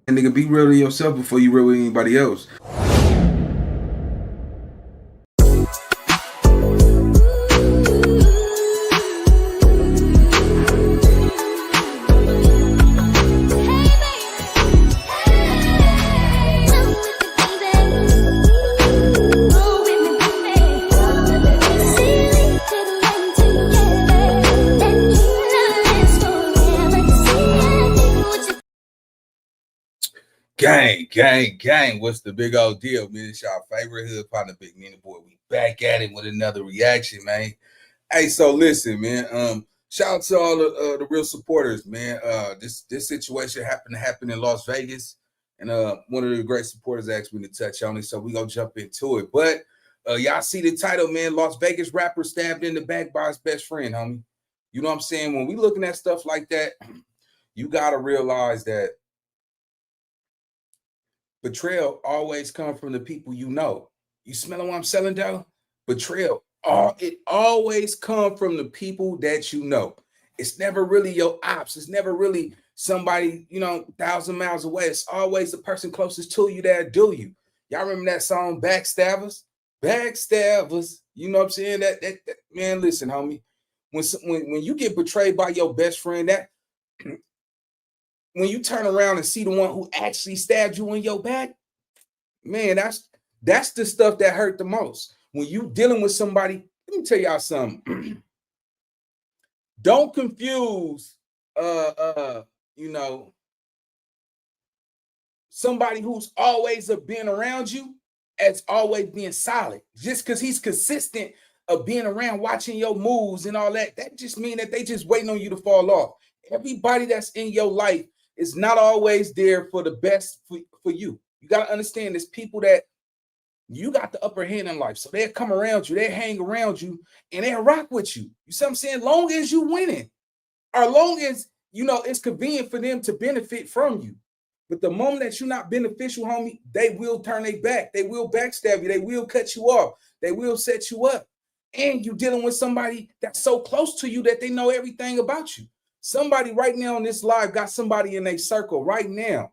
And nigga, be real to yourself before you real with anybody else. Gang. What's the big old deal, man? It's y'all favorite hood partner, Big NINABOY. We back at it with another reaction, man. Hey, so listen, man. Shout out to all the real supporters, man. This situation happened to happen in Las Vegas, and one of the great supporters asked me to touch on it, so we gonna jump into it. But y'all see the title, man. Las Vegas rapper stabbed in the back by his best friend, homie. You know what I'm saying? When we looking at stuff like that, you gotta realize that betrayal always comes from the people you know. You smelling what I'm selling, though? Betrayal. It always comes from the people that you know. It's never really your ops. It's never really somebody, 1,000 miles away. It's always the person closest to you that do you. Y'all remember that song, Backstabbers? Backstabbers. You know what I'm saying? That man, listen, homie. When you get betrayed by your best friend, that when you turn around and see the one who actually stabbed you in your back, man, that's the stuff that hurt the most. When you dealing with somebody, let me tell y'all something. Don't confuse you know, somebody who's always been around you as always being solid. Just because he's consistent of being around, watching your moves and all that, that just mean that they just waiting on you to fall off. Everybody that's in your life is not always there for the best for you. You got to understand there's people that you got the upper hand in life. So they'll come around you, they'll hang around you, and they'll rock with you. You see what I'm saying? Long as you winning, or long as it's convenient for them to benefit from you. But the moment that you're not beneficial, homie, they will turn their back. They will backstab you. They will cut you off. They will set you up. And you're dealing with somebody that's so close to you that they know everything about you. Somebody right now on this live got somebody in their circle right now,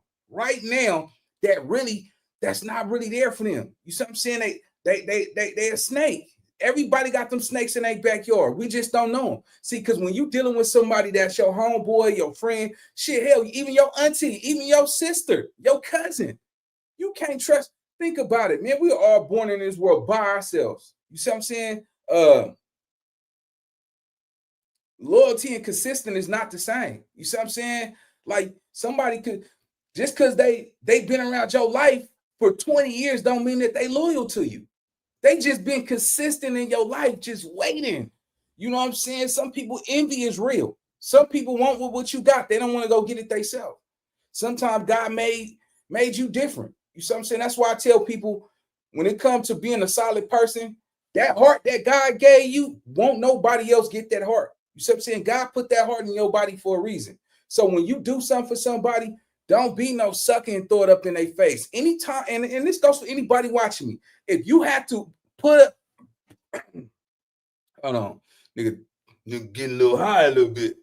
that's not really there for them. You see what I'm saying? They a snake. Everybody got them snakes in their backyard. We just don't know them. See, because when you dealing with somebody that's your homeboy, your friend, shit, hell, even your auntie, even your sister, your cousin, you can't trust. Think about it, man. We are all born in this world by ourselves. You see what I'm saying? Loyalty and consistent is not the same. You see what I'm saying? Like somebody could just because they've been around your life for 20 years don't mean that they loyal to you. They just been consistent in your life, just waiting. You know what I'm saying? Some people envy is real. Some people want what you got. They don't want to go get it themselves. Sometimes God made you different. You see what I'm saying? That's why I tell people when it comes to being a solid person, that heart that God gave you, won't nobody else get that heart. You see what I'm saying? God put that heart in your body for a reason. So when you do something for somebody, don't be no sucker and throw it up in their face. Anytime, and this goes for anybody watching me. If you have to put up, hold on, nigga getting a little high a little bit.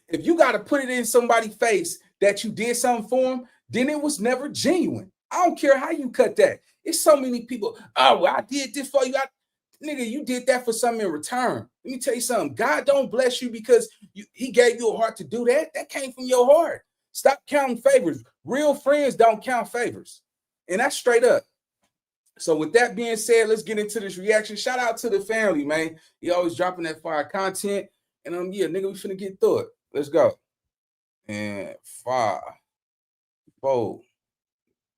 If you got to put it in somebody's face that you did something for them, then it was never genuine. I don't care how you cut that. It's so many people. Oh, well, I did this for you. Nigga, you did that for something in return. Let me tell you something. God don't bless you because he gave you a heart to do that. That came from your heart. Stop counting favors. Real friends don't count favors. And that's straight up. So with that being said, let's get into this reaction. Shout out to the family, man. He always dropping that fire content. And yeah, nigga, we finna get through it. Let's go. And 5, 4,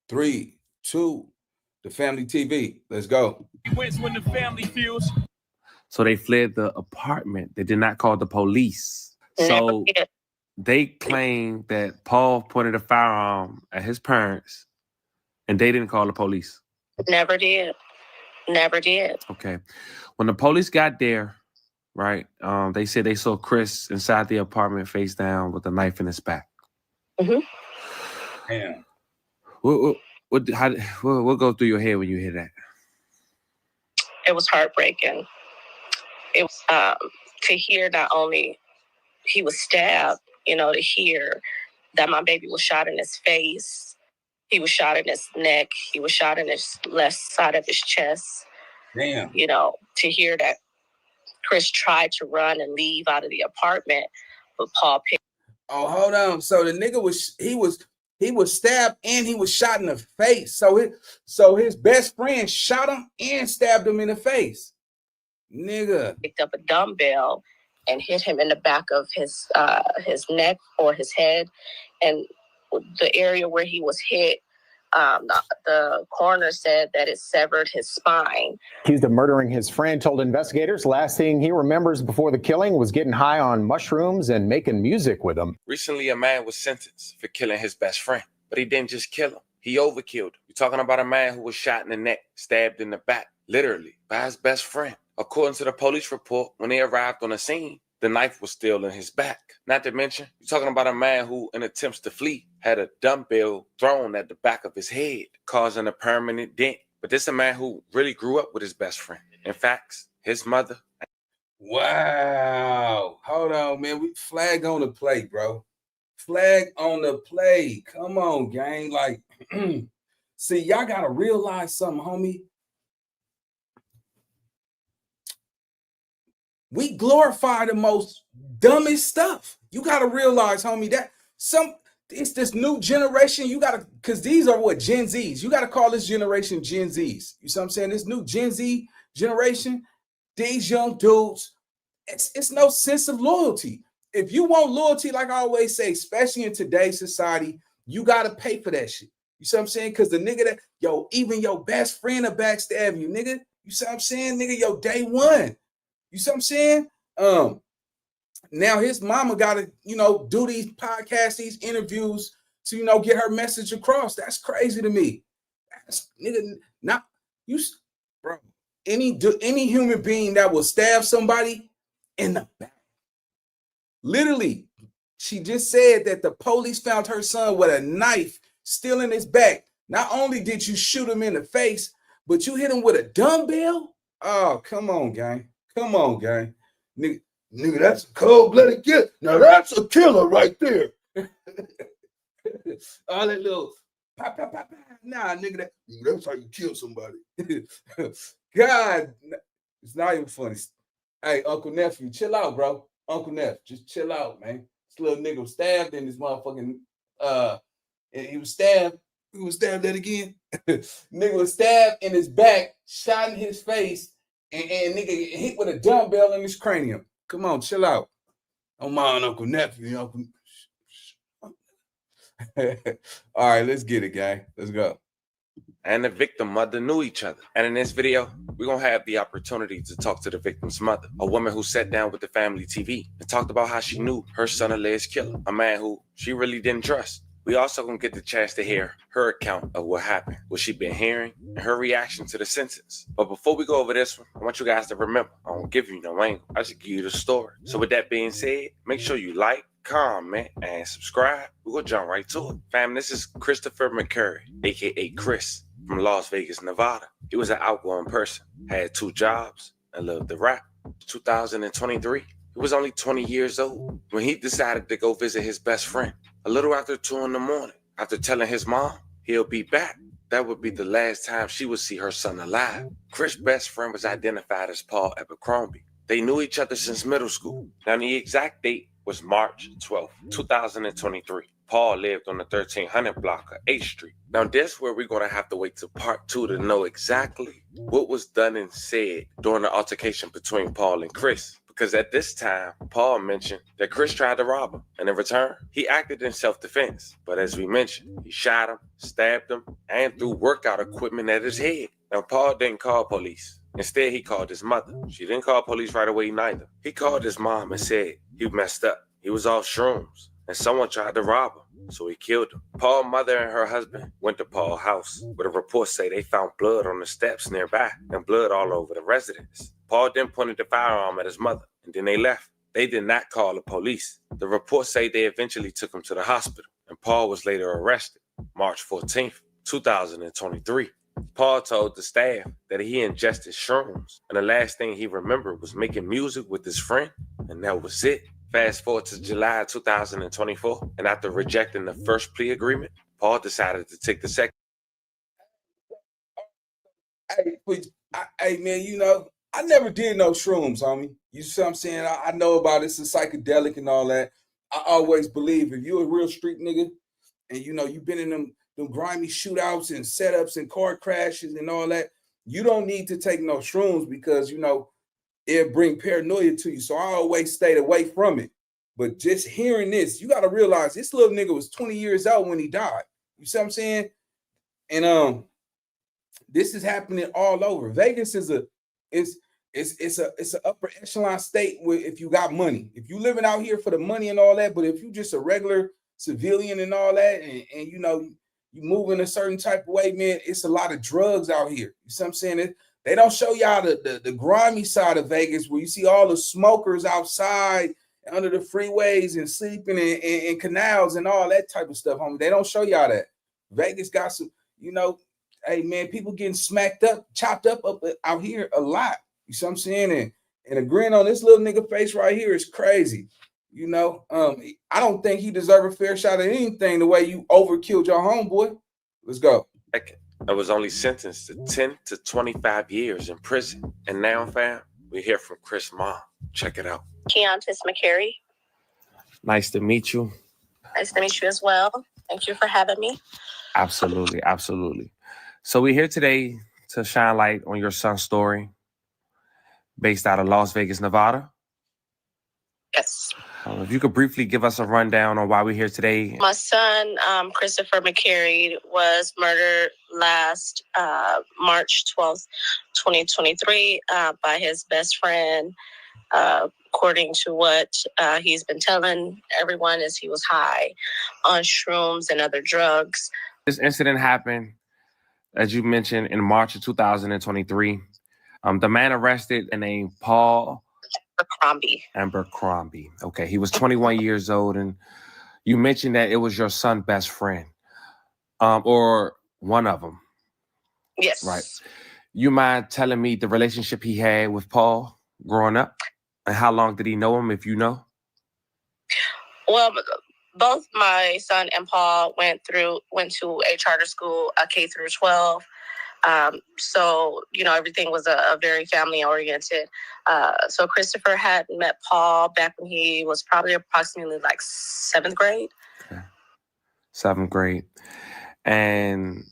3, 2, the family TV. Let's go. Wins when the family feels. So they fled the apartment. They did not call the police. So they claim that Paul pointed a firearm at his parents and they didn't call the police. Never did. Never did. Okay. When the police got there, right, they said they saw Chris inside the apartment face down with a knife in his back. Mm-hmm. Damn. What goes through your head when you hear that? It was heartbreaking. It was to hear not only he was stabbed, to hear that my baby was shot in his face. He was shot in his neck. He was shot in his left side of his chest. Damn. You know, to hear that Chris tried to run and leave out of the apartment, but Paul picked. Oh, hold on. So the nigga was stabbed and he was shot in the face. So his best friend shot him and stabbed him in the face. Nigga picked up a dumbbell and hit him in the back of his neck or his head, and the area where he was hit, the coroner said that it severed his spine. Accused of murdering his friend told investigators last thing he remembers before the killing was getting high on mushrooms and making music with him. Recently, a man was sentenced for killing his best friend, but he didn't just kill him. He overkilled him. You're talking about a man who was shot in the neck, stabbed in the back, literally, by his best friend. According to the police report, when they arrived on the scene, the knife was still in his back. Not to mention, you're talking about a man who, in attempts to flee, had a dumbbell thrown at the back of his head, causing a permanent dent. But this is a man who really grew up with his best friend. In fact, his mother. Wow. Hold on, man. We flag on the play, bro. Flag on the play. Come on, gang. Like, see, y'all gotta realize something, homie. We glorify the most dumbest stuff. You gotta realize, homie, that it's this new generation. You gotta, because these are what, Gen Zs. You gotta call this generation Gen Zs. You see what I'm saying? This new Gen Z generation, these young dudes, it's no sense of loyalty. If you want loyalty, like I always say, especially in today's society, you gotta pay for that shit. You see what I'm saying? Because the nigga that, even your best friend will backstab you, nigga. You see what I'm saying? Nigga, day one. You see what I'm saying? Now his mama gotta, do these podcasts, these interviews to, get her message across. That's crazy to me. That's, nigga, not you, bro. Any human being that will stab somebody in the back. Literally, she just said that the police found her son with a knife still in his back. Not only did you shoot him in the face, but you hit him with a dumbbell. Oh, come on, gang. Come on, gang. Nigga, that's a cold-blooded killer. Now that's a killer right there. All that little pop, pop, pop, pop. Nah, nigga, that's how you kill somebody. God, it's not even funny. Hey, Uncle Nephew, chill out, bro. Uncle Neff, just chill out, man. This little nigga was stabbed in his motherfucking, he was stabbed. He was stabbed that again. Nigga was stabbed in his back, shot in his face, and nigga hit with a dumbbell in his cranium. Come on, chill out. Don't mind Uncle Nephew. Uncle. All right, let's get it, gang. Let's go. And the victim mother knew each other. And in this video, we're going to have the opportunity to talk to the victim's mother, a woman who sat down with the family TV and talked about how she knew her son alleged killer, a man who she really didn't trust. We also going to get the chance to hear her account of what happened, what she'd been hearing, and her reaction to the sentence. But before we go over this one, I want you guys to remember, I won't give you no angle. I just give you the story. So with that being said, make sure you like, comment, and subscribe. We're going to jump right to it. Fam, this is Christopher McCurry, a.k.a. Chris, from Las Vegas, Nevada. He was an outgoing person, had 2 jobs, and loved to rap. 2023, he was only 20 years old when he decided to go visit his best friend. A little after 2 in the morning, after telling his mom he'll be back, that would be the last time she would see her son alive. Chris' best friend was identified as Paul Abercrombie. They knew each other since middle school. Now, the exact date was March 12th, 2023. Paul lived on the 1300 block of 8th Street. Now, this is where we're going to have to wait to part 2 to know exactly what was done and said during the altercation between Paul and Chris. Because at this time, Paul mentioned that Chris tried to rob him, and in return, he acted in self-defense. But as we mentioned, he shot him, stabbed him, and threw workout equipment at his head. Now, Paul didn't call police. Instead, he called his mother. She didn't call police right away neither. He called his mom and said he messed up. He was off shrooms, and someone tried to rob him, so he killed him. Paul's mother and her husband went to Paul's house, where the reports say they found blood on the steps nearby and blood all over the residence. Paul then pointed the firearm at his mother, and then they left. They did not call the police. The reports say they eventually took him to the hospital, and Paul was later arrested, March 14th, 2023. Paul told the staff that he ingested shrooms, and the last thing he remembered was making music with his friend, and that was it. Fast forward to July 2024, and after rejecting the first plea agreement, Paul decided to take the second. Hey, man, you know, I never did no shrooms, homie. You see what I'm saying? I know about it's a psychedelic and all that. I always believe if you're a real street nigga and you know you've been in them grimy shootouts and setups and car crashes and all that, you don't need to take no shrooms because you know it bring paranoia to you. So I always stayed away from it. But just hearing this, you got to realize this little nigga was 20 years old when he died. You see what I'm saying? And this is happening all over. Vegas is it's an upper echelon state where if you got money, if you living out here for the money and all that, but if you just a regular civilian and all that, and you know you move in a certain type of way, man, it's a lot of drugs out here. You see what I'm saying? They don't show y'all the grimy side of Vegas where you see all the smokers outside under the freeways and sleeping in canals and all that type of stuff, homie. They don't show y'all that. Vegas got some, you know, hey man, people getting smacked up, chopped up out here a lot. You see what I'm saying? And a grin on this little nigga face right here is crazy. You know, I don't think he deserves a fair shot at anything the way you overkilled your homeboy. Let's go. I was only sentenced to 10 to 25 years in prison. And now, fam, we hear from Chris' mom. Check it out. Keontis McCary. Nice to meet you. Nice to meet you as well. Thank you for having me. Absolutely, absolutely. So we're here today to shine light on your son's story based out of Las Vegas, Nevada. Yes. If you could briefly give us a rundown on why we're here today. My son, Christopher McCary, was murdered last March 12th, 2023 by his best friend. According to what he's been telling everyone, is he was high on shrooms and other drugs. This incident happened, as you mentioned, in March of 2023. The man arrested named Paul Abercrombie. Okay, he was 21 years old, and you mentioned that it was your son's best friend, or one of them. Yes. Right. You mind telling me the relationship he had with Paul growing up, and how long did he know him, if you know? Well, both my son and Paul went to a charter school, K through 12. So, you know, everything was a very family oriented. So Christopher had met Paul back when he was probably approximately like 7th grade. Okay. 7th grade. And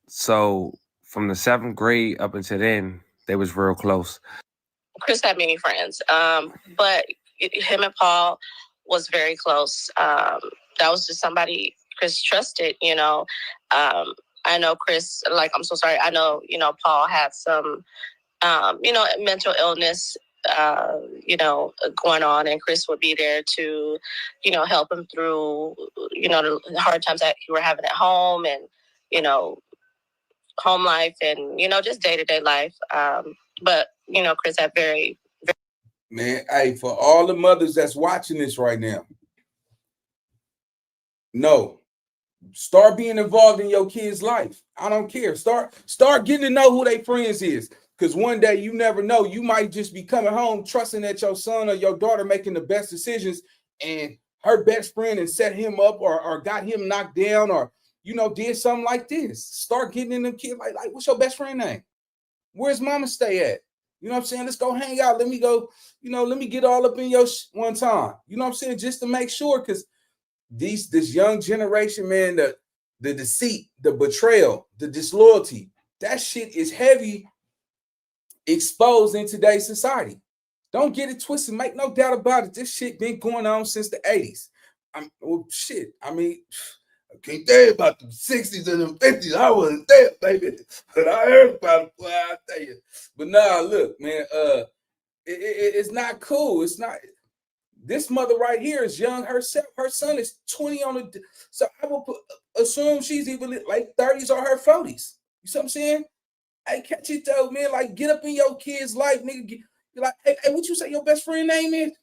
so from the 7th grade up until then, they was real close. Chris had many friends, but him and Paul was very close. That was just somebody Chris trusted, you know. I know Chris, I'm so sorry. I know, you know, Paul had some, you know, mental illness, you know, going on, and Chris would be there to, you know, help him through, you know, the hard times that he were having at home, and, you know, home life and, you know, just day-to-day life. But, you know, Chris had very man, hey, for all the mothers that's watching this right now, no. Start being involved in your kid's life. I don't care. Start getting to know who their friends is. Because one day you never know. You might just be coming home trusting that your son or your daughter making the best decisions, and her best friend and set him up or got him knocked down, or, you know, did something like this. Start getting in them kids like what's your best friend name? Where's mama stay at? You know what I'm saying? Let's go hang out. Let me go, you know, let me get all up in your one time. You know what I'm saying? Just to make sure, because this young generation, man, the deceit, the betrayal, the disloyalty, that shit is heavy exposed in today's society. Don't get it twisted. Make no doubt about it. This shit been going on since the 80s. I mean, I can't tell you about the 60s and the 50s. I wasn't there, baby. But I heard about it, boy, I tell you. But nah, look, man, it's not cool. It's not. This mother right here is young herself. Her son is 20 on the. So I will assume she's even like 30s or her 40s. You see what I'm saying? Hey, catch it though, man. Like, get up in your kid's life, nigga. You're like, hey, what you say your best friend name is?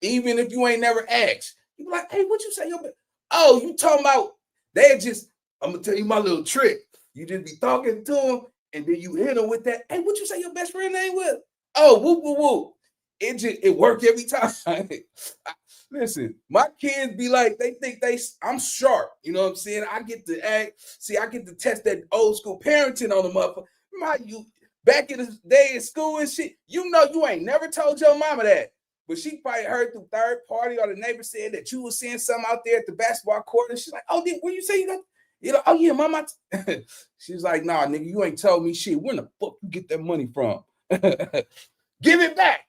Even if you ain't never asked. You be like, hey, what you say your best? Oh, you talking about, they just, I'm going to tell you my little trick. You just be talking to them, and then you hit them with that. Hey, what you say your best friend name was? Oh, whoop, whoop, whoop. It worked every time. Listen, my kids be like, they think I'm sharp. You know what I'm saying? I get to I get to test that old school parenting on the motherfucker. Back in the day in school and shit, you know you ain't never told your mama that. But she probably heard through third party or the neighbor said that you was seeing something out there at the basketball court. And she's like, oh, where you say you got? Oh yeah, mama. She's like, nah, nigga, you ain't told me shit. Where the fuck you get that money from? Give it back.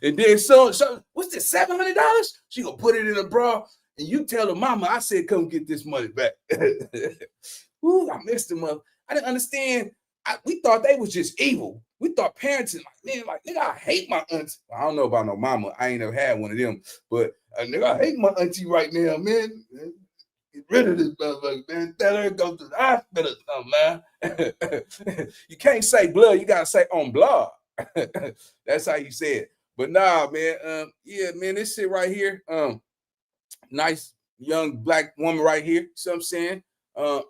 And then so what's this, $700? She gonna put it in a bra, and you tell her mama, I said, come get this money back. Ooh, I missed them up. I didn't understand. We thought they was just evil. We thought parenting, nigga, I hate my auntie. I don't know about no mama. I ain't never had one of them, but nigga, I hate my auntie right now, man. Get rid of this motherfucker, man. Tell her to go to the hospital or something, man. You can't say blood, you gotta say on blood. That's how you say it. But nah, man. Yeah, man, this shit right here. Nice young black woman right here. You know what I'm saying?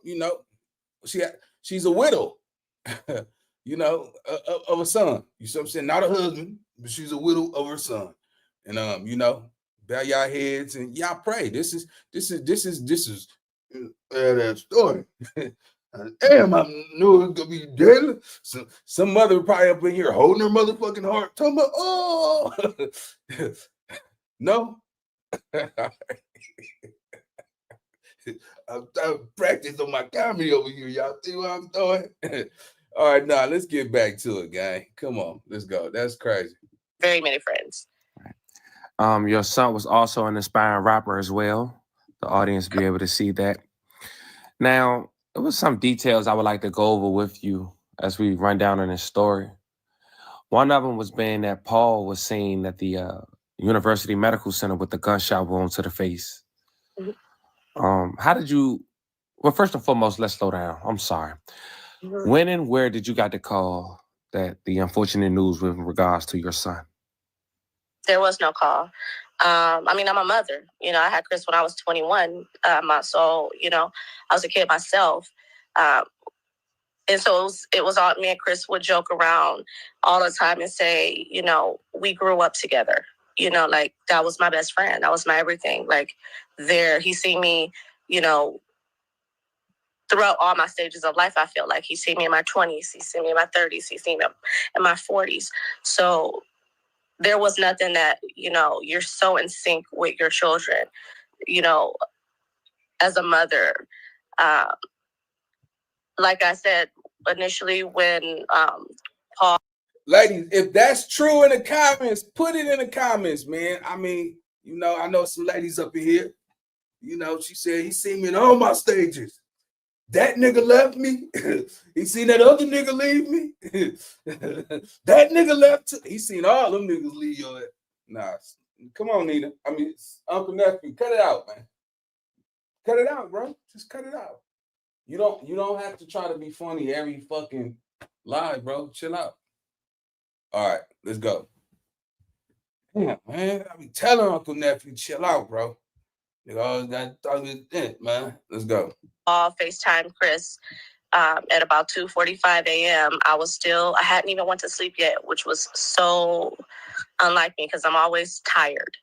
You know, she's a widow, you know, of a son. You know what I'm saying? Not a husband, but she's a widow of her son. And you know, bow y'all heads and y'all pray. This is that story. Damn, I knew it was gonna be deadly. Some mother probably up in here holding her motherfucking heart, talking about, oh no. I'm practicing on my comedy over here. Y'all see what I'm doing? All right, now let's get back to it, gang. Come on, let's go. That's crazy. Very many friends. Your son was also an aspiring rapper as well. The audience be able to see that. Now, there was some details I would like to go over with you as we run down on this story. One of them was being that Paul was seen at the University Medical Center with the gunshot wound to the face. Mm-hmm. How did you? Well, first and foremost, let's slow down. I'm sorry. Mm-hmm. When and where did you got the call that the unfortunate news with regards to your son? There was no call. I mean, I'm a mother. You know, I had Chris when I was 21. So, you know, I was a kid myself. And so it was all, me and Chris would joke around all the time and say, you know, we grew up together. You know, like, that was my best friend. That was my everything. Like, he seen me, you know, throughout all my stages of life. I feel like he's seen me in my 20s. He's seen me in my 30s. He's seen me in my 40s. So there was nothing that, you know, you're so in sync with your children, you know, as a mother. Like I said initially, when Paul. Ladies, if that's true in the comments, put it in the comments, man. I mean, you know, I know some ladies up in here. You know, she said he seen me in all my stages. That nigga left me. He seen that other nigga leave me. That nigga left too. He seen all them niggas leave your ass. Nah, come on, Nina. I mean, Uncle Nephew, cut it out, man. Cut it out, bro. Just cut it out. You don't have to try to be funny every fucking live, bro. Chill out. All right, let's go. Damn, man. I be telling Uncle Nephew, chill out, bro. You always got to talk with it, man. Let's go. FaceTime Chris at about 2:45 a.m. I hadn't even went to sleep yet, which was so unlike me because I'm always tired.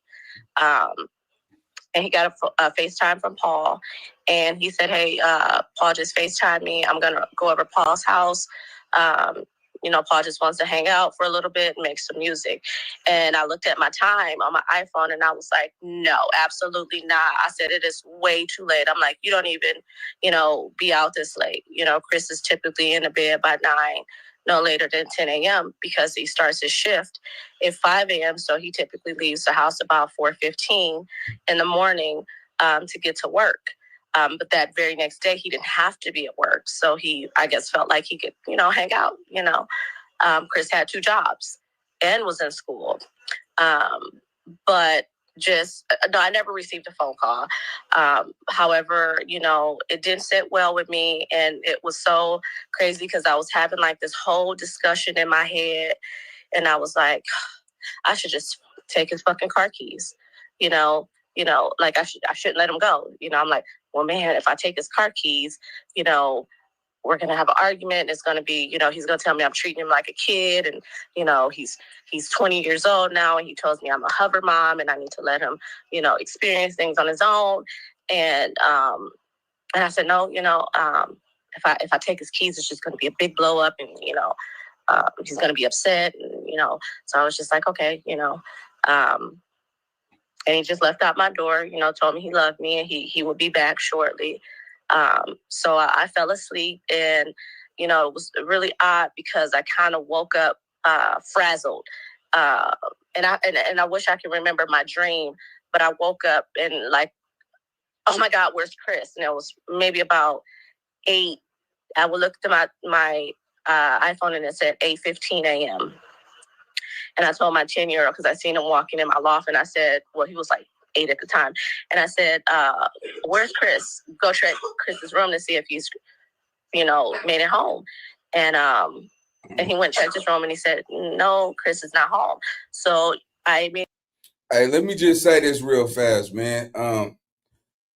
And he got a FaceTime from Paul, and he said, hey, Paul just FaceTimed me. I'm going to go over to Paul's house. You know, Paul just wants to hang out for a little bit and make some music. And I looked at my time on my iPhone and I was like, no, absolutely not. I said, it is way too late. I'm like, you don't even, you know, be out this late. You know, Chris is typically in the bed by 9, no later than 10 a.m. because he starts his shift at 5 a.m. So he typically leaves the house about 4:15 in the morning to get to work. But that very next day, he didn't have to be at work. So he, I guess, felt like he could, you know, hang out, you know. Chris had 2 jobs and was in school. But no, I never received a phone call. However, you know, it didn't sit well with me. And it was so crazy because I was having like this whole discussion in my head. And I was like, I should just take his fucking car keys, you know, like I shouldn't let him go. You know, I'm like, well, man, if I take his car keys, you know, we're going to have an argument. It's going to be, you know, he's going to tell me I'm treating him like a kid. And, you know, he's 20 years old now. And he tells me I'm a hover mom and I need to let him, you know, experience things on his own. And I said, no, you know, if I take his keys, it's just going to be a big blow up and, you know, he's going to be upset. And, you know, so I was just like, okay, you know, and he just left out my door, you know, told me he loved me and he would be back shortly. So I fell asleep and, you know, it was really odd because I kind of woke up frazzled. And I wish I could remember my dream, but I woke up and like, oh my God, where's Chris? And it was maybe about 8. I would look to my iPhone and it said 8:15 a.m. And I told my 10-year-old, because I seen him walking in my loft, and I said, well, he was like 8 at the time. And I said, where's Chris? Go check Chris's room to see if he's, you know, made it home. And he went and checked his room and he said, no, Chris is not home. So I mean, hey, let me just say this real fast, man.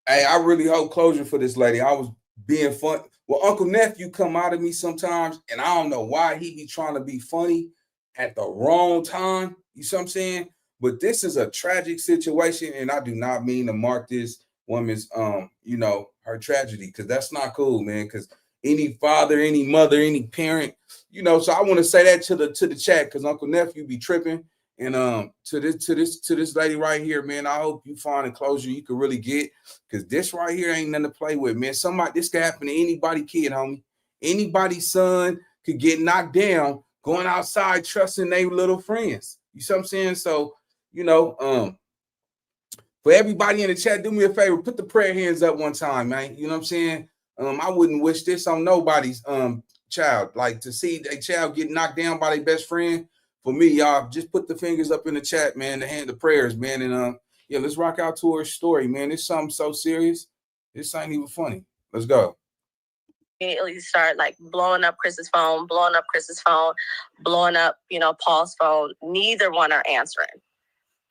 Hey, I really hope closure for this lady. I was being fun. Well, Uncle Nephew come out of me sometimes, and I don't know why he be trying to be funny at the wrong time. You see what I'm saying? But this is a tragic situation, and I do not mean to mark this woman's, you know, her tragedy, because that's not cool, man. Because any father, any mother, any parent, you know. So I want to say that to the chat, because Uncle Nephew be tripping. And to this lady right here, man, I hope you find a closure you could really get, because this right here ain't nothing to play with, man. This could happen to anybody kid, homie. Anybody's son could get knocked down going outside trusting their little friends. You see what I'm saying? So, you know, for everybody in the chat, do me a favor, put the prayer hands up one time, man. You know what I'm saying? I wouldn't wish this on nobody's child. Like, to see a child get knocked down by their best friend. For me, y'all, just put the fingers up in the chat, man, to hand the prayers, man. And yeah, let's rock out to her story, man. It's something so serious. This ain't even funny. Let's go. Immediately start like blowing up Chris's phone, blowing up, you know, Paul's phone. Neither one are answering.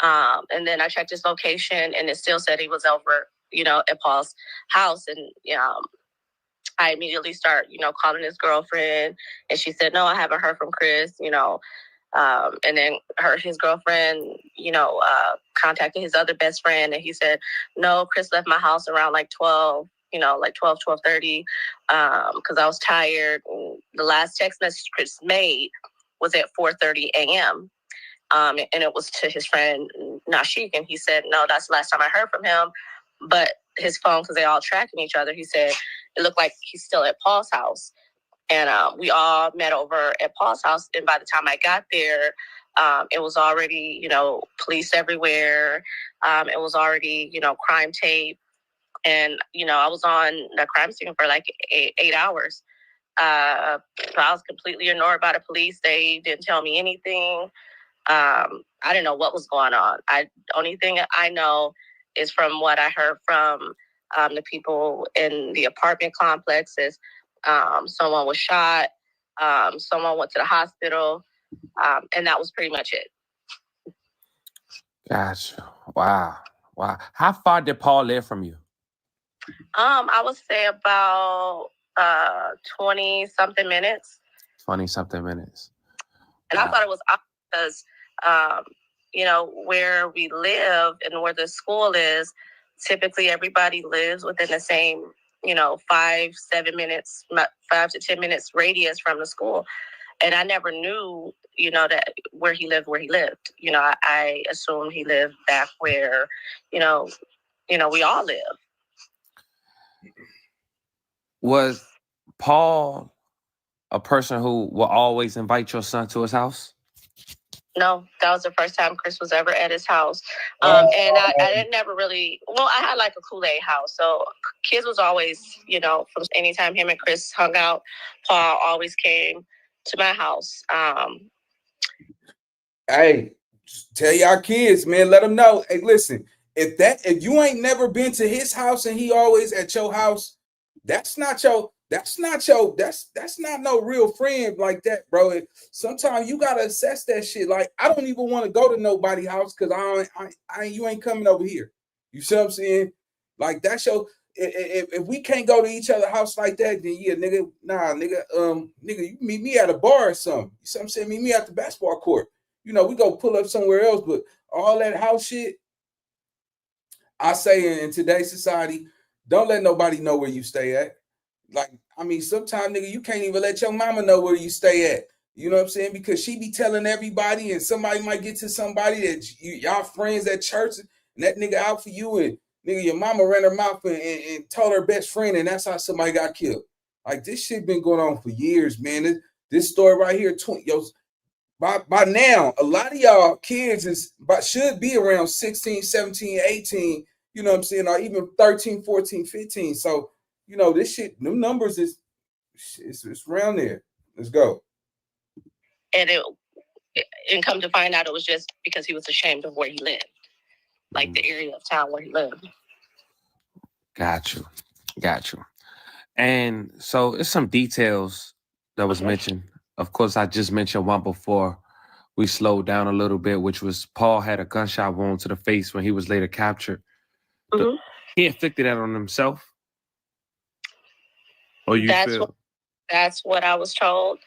And then I checked his location and it still said he was over, you know, at Paul's house. And I immediately start, you know, calling his girlfriend, and she said, no, I haven't heard from Chris, you know. And then his girlfriend, you know, contacted his other best friend, and he said, no, Chris left my house around like 12, you know, like 12:30, because I was tired. And the last text message Chris made was at 4:30 a.m. And it was to his friend Nashik, and he said, no, that's the last time I heard from him. But his phone, because they all tracking each other, he said it looked like he's still at Paul's house. And we all met over at Paul's house. And by the time I got there, it was already, you know, police everywhere. It was already, you know, crime tape. And, you know, I was on the crime scene for like 8 hours. I was completely ignored by the police. They didn't tell me anything. I didn't know what was going on. Only thing I know is from what I heard from the people in the apartment complexes. Someone was shot. Someone went to the hospital. And that was pretty much it. Gotcha. Wow. How far did Paul live from you? I would say about 20-something minutes. 20-something minutes. And I thought it was odd because, you know, where we live and where the school is, typically everybody lives within the same, you know, 5 to 10 minutes radius from the school. And I never knew, you know, that where he lived. You know, I assumed he lived back where, you know, we all live. Was Paul a person who will always invite your son to his house? No, that was the first time Chris was ever at his house. And I didn't never really, well, I had like a Kool-Aid house. So kids was always, you know, from anytime him and Chris hung out, Paul always came to my house. Hey, tell y'all kids, man, let them know. Hey, listen, if you ain't never been to his house and he always at your house, that's not no real friend like that, bro. Sometimes you gotta assess that shit. Like, I don't even want to go to nobody's house because you ain't coming over here. You see what I'm saying? Like, that's your, if we can't go to each other's house like that, then yeah, nigga, nah, nigga, nigga, you meet me at a bar or something. You see what I'm saying? Meet me at the basketball court. You know, we go pull up somewhere else, but all that house shit, I say in today's society, don't let nobody know where you stay at. Like, I mean, sometimes, nigga, you can't even let your mama know where you stay at. You know what I'm saying? Because she be telling everybody, and somebody might get to somebody that y'all friends at church, and that nigga out for you, and nigga, your mama ran her mouth and told her best friend, and that's how somebody got killed. Like, this shit been going on for years, man. This story right here, by now, a lot of y'all kids should be around 16, 17, 18, you know what I'm saying, or even 13, 14, 15. So, you know, this shit, them numbers it's around there. Let's go. And come to find out, it was just because he was ashamed of where he lived, like the area of town where he lived. Got you. And so it's some details that was mentioned. Of course, I just mentioned one before we slowed down a little bit, which was Paul had a gunshot wound to the face when he was later captured. He inflicted that on himself? Or you feel? That's what I was told.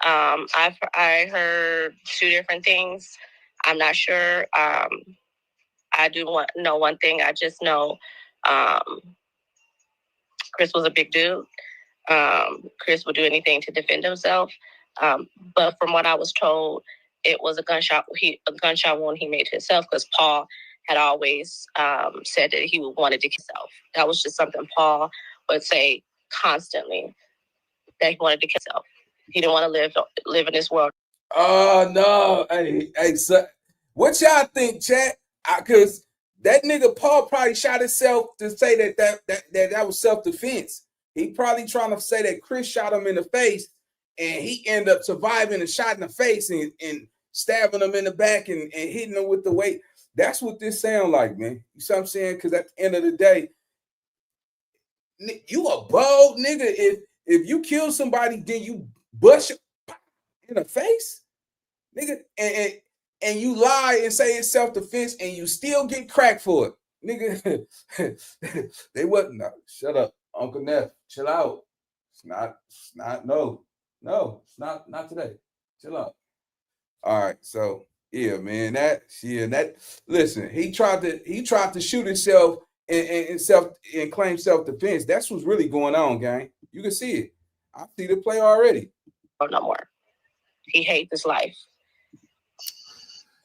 I heard two different things. I'm not sure. I do know one thing. I just know Chris was a big dude. Chris would do anything to defend himself. But from what I was told, it was a gunshot wound he made to himself, because Paul had always said that he wanted to kill himself. That was just something Paul would say constantly, that he wanted to kill himself. He didn't want to live in this world. Oh no. Hey, so what y'all think, chat? Cause that nigga Paul probably shot himself to say that was self-defense. He probably trying to say that Chris shot him in the face and he ended up surviving a shot in the face and stabbing him in the back and hitting him with the weight. That's what this sound like, man. You see what I'm saying? Because at the end of the day, you a bold nigga. If you kill somebody, then you bust in the face, nigga, and you lie and say it's self-defense and you still get cracked for it, nigga. They wasn't. No, shut up, Uncle Neff. Chill out. It's not today. Chill out. All right, so yeah, man, listen, he tried to shoot himself and claim self-defense. That's what's really going on, gang. You can see it. I see the play already. Oh, no more. He hates his life.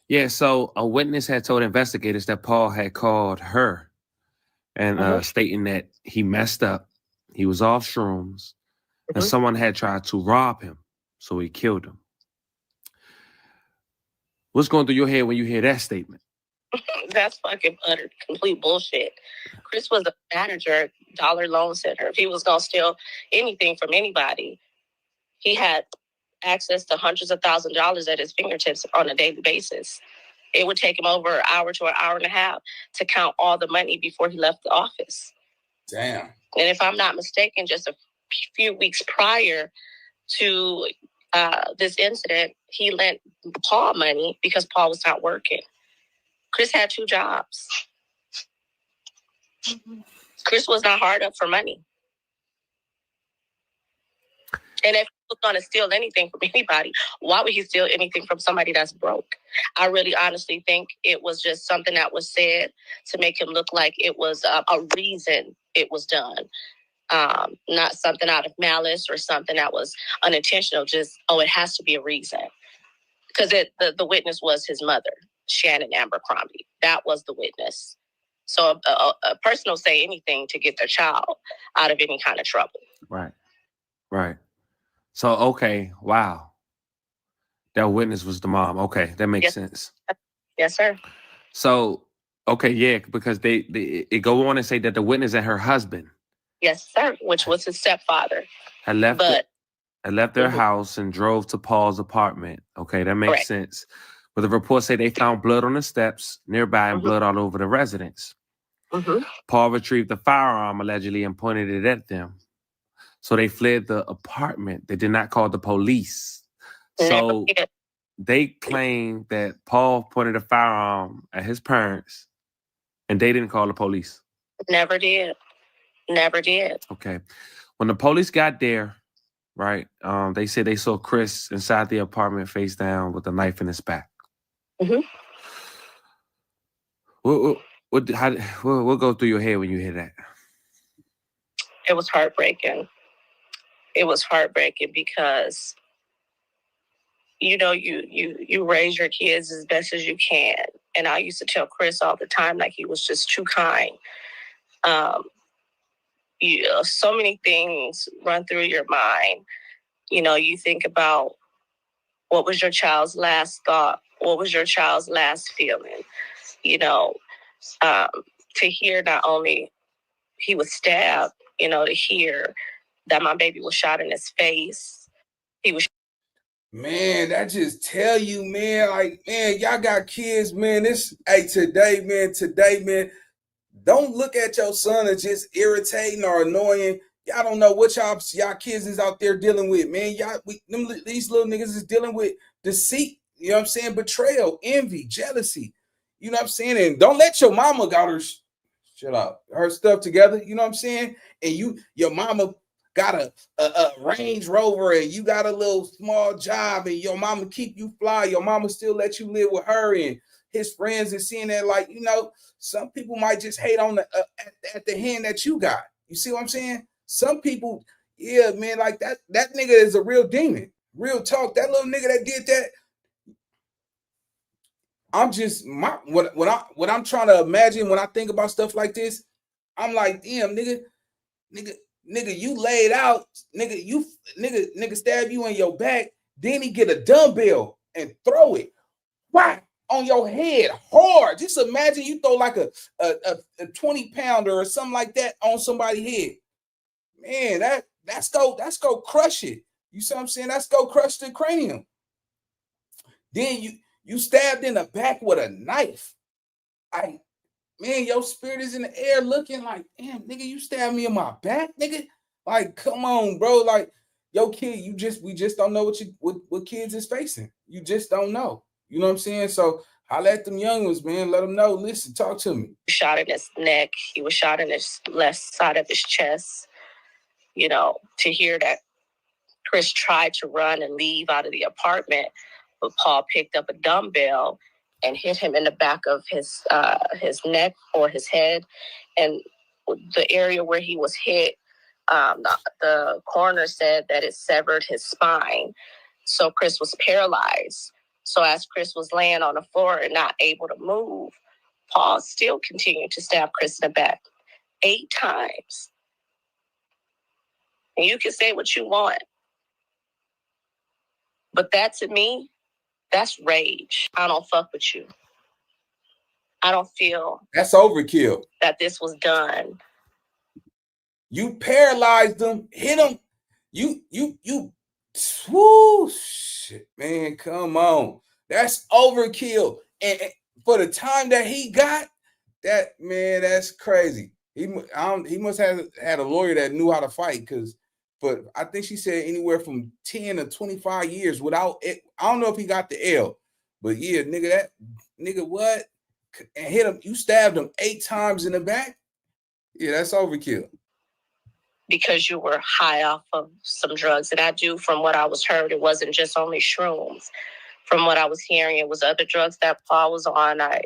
Yeah, so a witness had told investigators that Paul had called her and stating that he messed up. He was off shrooms and someone had tried to rob him, so he killed him. What's going through your head when you hear that statement? That's fucking utter complete bullshit. Chris was a manager, Dollar Loan Center. If he was going to steal anything from anybody, he had access to hundreds of thousands of dollars at his fingertips on a daily basis. It would take him over an hour to an hour and a half to count all the money before he left the office. Damn. And if I'm not mistaken, just a few weeks prior to this incident, he lent Paul money because Paul was not working. Chris had 2 jobs. Chris was not hard up for money. And if he was going to steal anything from anybody, why would he steal anything from somebody that's broke? I really honestly think it was just something that was said to make him look like it was a reason it was done. Not something out of malice or something that was unintentional, just, it has to be a reason. Because the witness was his mother, Shannon Abercrombie. That was the witness. So a person will say anything to get their child out of any kind of trouble. Right. So, okay, wow. That witness was the mom. Okay, that makes sense. Yes, sir. So, okay, yeah, because it go on and say that the witness and her husband. Yes, sir, which was his stepfather. Had left their house and drove to Paul's apartment. Okay, that makes sense. But the reports say they found blood on the steps nearby and blood all over the residence. Paul retrieved the firearm allegedly and pointed it at them. So they fled the apartment. They did not call the police. So they claim that Paul pointed a firearm at his parents and they didn't call the police. Never did. Never did. Okay. When the police got there, right, they said they saw Chris inside the apartment face down with a knife in his back. Mm-hmm. What go through your head when you hear that? It was heartbreaking. It was heartbreaking because, you know, you raise your kids as best as you can. And I used to tell Chris all the time, like, he was just too kind. So many things run through your mind. You know, you think about what was your child's last thought? What was your child's last feeling? You know, to hear not only he was stabbed, you know, to hear that my baby was shot in his face. He was. Man, that just tell you, man, like, man, y'all got kids, man. Today, man, don't look at your son as just irritating or annoying. Y'all don't know what y'all kids is out there dealing with, man. These little niggas is dealing with deceit, you know what I'm saying? Betrayal, envy, jealousy, you know what I'm saying? And don't let your mama got her stuff together, you know what I'm saying? And your mama got a Range Rover and you got a little small job and your mama keep you fly, your mama still let you live with her and his friends and seeing that, like, you know, some people might just hate on at the hand that you got. You see what I'm saying? Some people, yeah, man, like that nigga is a real demon. Real talk. That little nigga that did that. I'm just what I'm trying to imagine when I think about stuff like this. I'm like, damn, nigga, you laid out, nigga stab you in your back, then he get a dumbbell and throw it. Whack on your head hard. Just imagine you throw like a 20-pounder or something like that on somebody's head. Man, that's go crush it. You see what I'm saying? That's go crush the cranium. Then you stabbed in the back with a knife. Man, your spirit is in the air looking like, damn, nigga, you stabbed me in my back, nigga. Like, come on, bro. Like, yo, kid, we just don't know what kids is facing. You just don't know. You know what I'm saying? So I let them young ones, man, let them know. Listen, talk to me. Shot in his neck. He was shot in his left side of his chest. You know, to hear that Chris tried to run and leave out of the apartment, but Paul picked up a dumbbell and hit him in the back of his neck or his head. And the area where he was hit, the coroner said that it severed his spine. So Chris was paralyzed. So as Chris was laying on the floor and not able to move, Paul still continued to stab Chris in the back 8 times. And you can say what you want, but that to me, that's rage. I don't fuck with you. I don't feel that's overkill. That this was done. You paralyzed them, hit them. You. Whoo, shit, man, come on. That's overkill. And for the time that he got, that, man, that's crazy. He must have had a lawyer that knew how to fight, but I think she said anywhere from 10 to 25 years without it. I don't know if he got the L, but yeah, nigga, what? And hit him. You stabbed him 8 times in the back. Yeah, that's overkill. Because you were high off of some drugs. And from what I was heard, it wasn't just only shrooms. From what I was hearing, it was other drugs that Paul was on. I,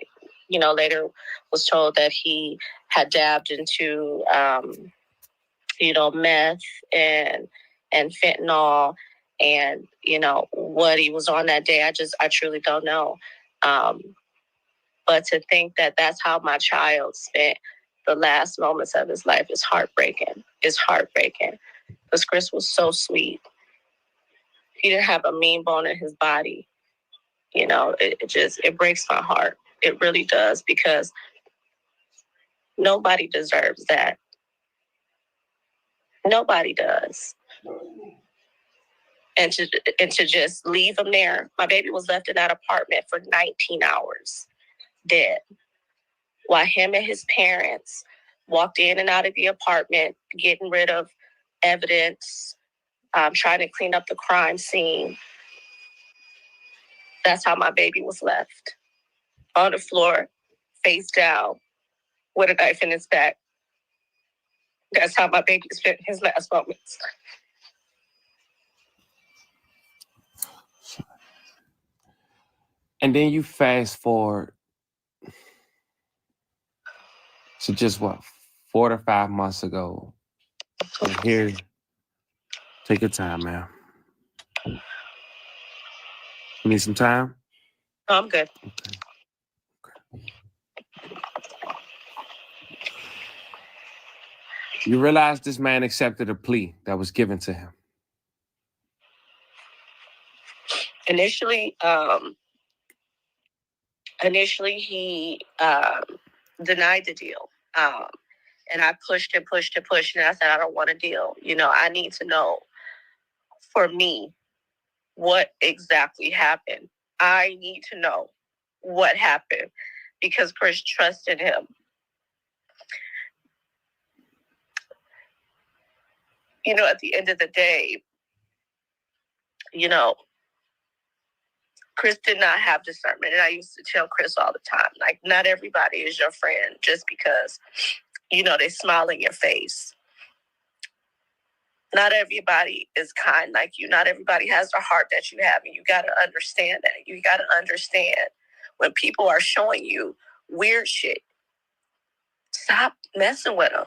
later was told that he had dabbed into, meth and fentanyl, and, what he was on that day. I truly don't know. But to think that that's how my child spent the last moments of his life is heartbreaking. It's heartbreaking. Because Chris was so sweet. He didn't have a mean bone in his body. It breaks my heart. It really does, because nobody deserves that. Nobody does. And to just leave him there. My baby was left in that apartment for 19 hours, dead. While him and his parents walked in and out of the apartment, getting rid of evidence, trying to clean up the crime scene. That's how my baby was left. On the floor, face down, with a knife in his back. That's how my baby spent his last moments. And then you fast forward to just what, 4 to 5 months ago. And here, take your time, man. You need some time? No, I'm good. Okay. You realize this man accepted a plea that was given to him. Initially, he denied the deal. And I pushed and pushed and pushed, and I said, I don't want a deal. You know, I need to know for me what exactly happened. I need to know what happened because Chris trusted him. You know, at the end of the day, you know, Chris did not have discernment. And I used to tell Chris all the time, like, not everybody is your friend just because, you know, they smile in your face. Not everybody is kind like you. Not everybody has the heart that you have. And you got to understand that. You got to understand when people are showing you weird shit, stop messing with them.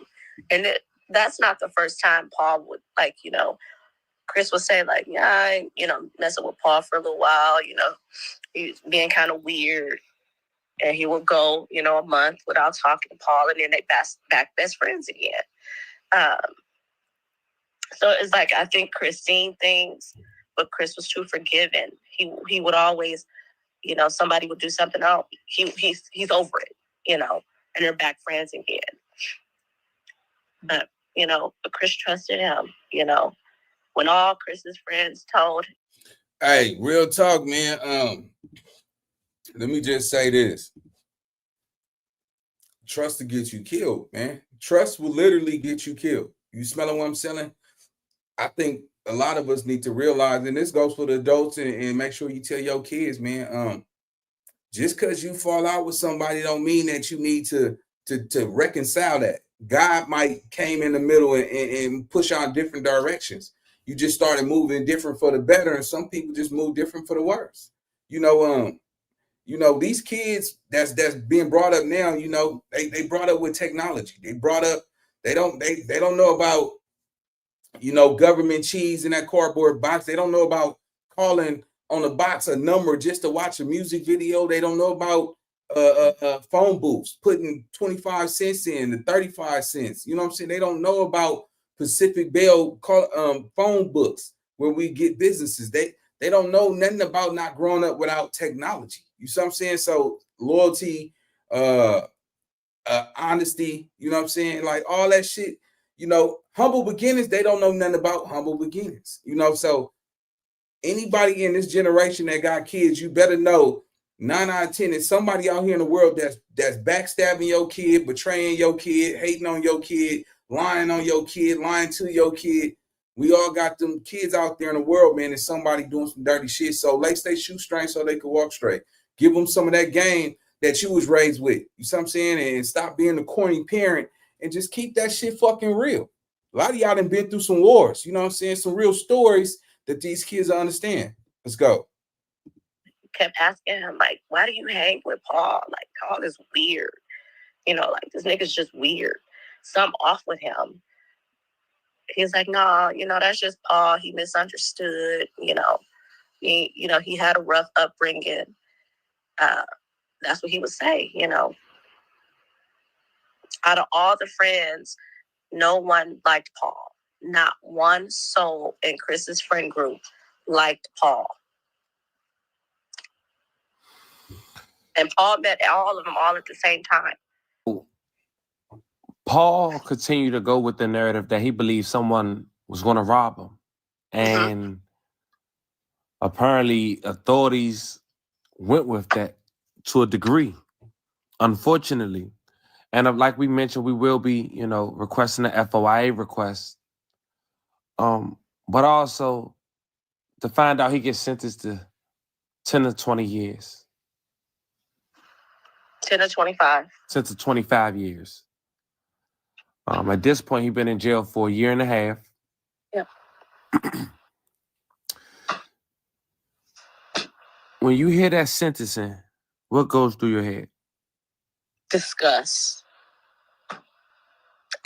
And that's not the first time Paul would, like, you know, Chris would say, like, yeah, I ain't, you know, messing with Paul for a little while, you know, he's being kind of weird. And he would go, you know, a month without talking to Paul, and then they back best friends again. So it's like, I think Chris seen things, but Chris was too forgiving. He would always, you know, somebody would do something else. He's over it, you know, and they're back friends again. But, you know, but Chris trusted him, you know. When all Chris's friends told. Hey, real talk, man. Let me just say this. Trust to get you killed, man. Trust will literally get you killed. You smelling what I'm selling? I think a lot of us need to realize, and this goes for the adults, and make sure you tell your kids, man, just because you fall out with somebody don't mean that you need to reconcile that. God might came in the middle and push out different directions. You just started moving different for the better, and some people just move different for the worse. You know, these kids that's being brought up now, you know, they brought up with technology. They don't know about, you know, government cheese in that cardboard box. They don't know about calling on a box a number just to watch a music video. They don't know about phone booths, putting 25 cents in to 35 cents. You know what I'm saying? They don't know about Pacific Bell phone books where we get businesses. They don't know nothing about not growing up without technology. You see what I'm saying? So loyalty, honesty, you know what I'm saying? Like all that shit, you know, humble beginnings, they don't know nothing about humble beginnings, you know? So anybody in this generation that got kids, you better know 9 out of 10 is somebody out here in the world that's backstabbing your kid, betraying your kid, hating on your kid, lying on your kid, lying to your kid. We all got them kids out there in the world, man, and somebody doing some dirty shit. So lace their shoestrings so they can walk straight. Give them some of that game that you was raised with. You see what I'm saying? And stop being the corny parent and just keep that shit fucking real. A lot of y'all done been through some wars, you know what I'm saying? Some real stories that these kids understand. Let's go. Kept asking him, like, why do you hang with Paul? Like, Paul is weird. You know, like, this nigga's just weird. Something off with him. He's like, no, you know, that's just Paul. He misunderstood, you know. He had a rough upbringing. That's what he would say, you know. Out of all the friends, no one liked Paul. Not one soul in Chris's friend group liked Paul. And Paul met all of them all at the same time. Paul continued to go with the narrative that he believed someone was going to rob him. And apparently authorities went with that to a degree, unfortunately. And like we mentioned, we will be, you know, requesting an FOIA request. But also to find out he gets sentenced to 10 to 20 years. 10 to 25. 10 to 25 years. At this point, he's been in jail for 1.5 years. Yeah. When you hear that sentencing, what goes through your head? Disgust.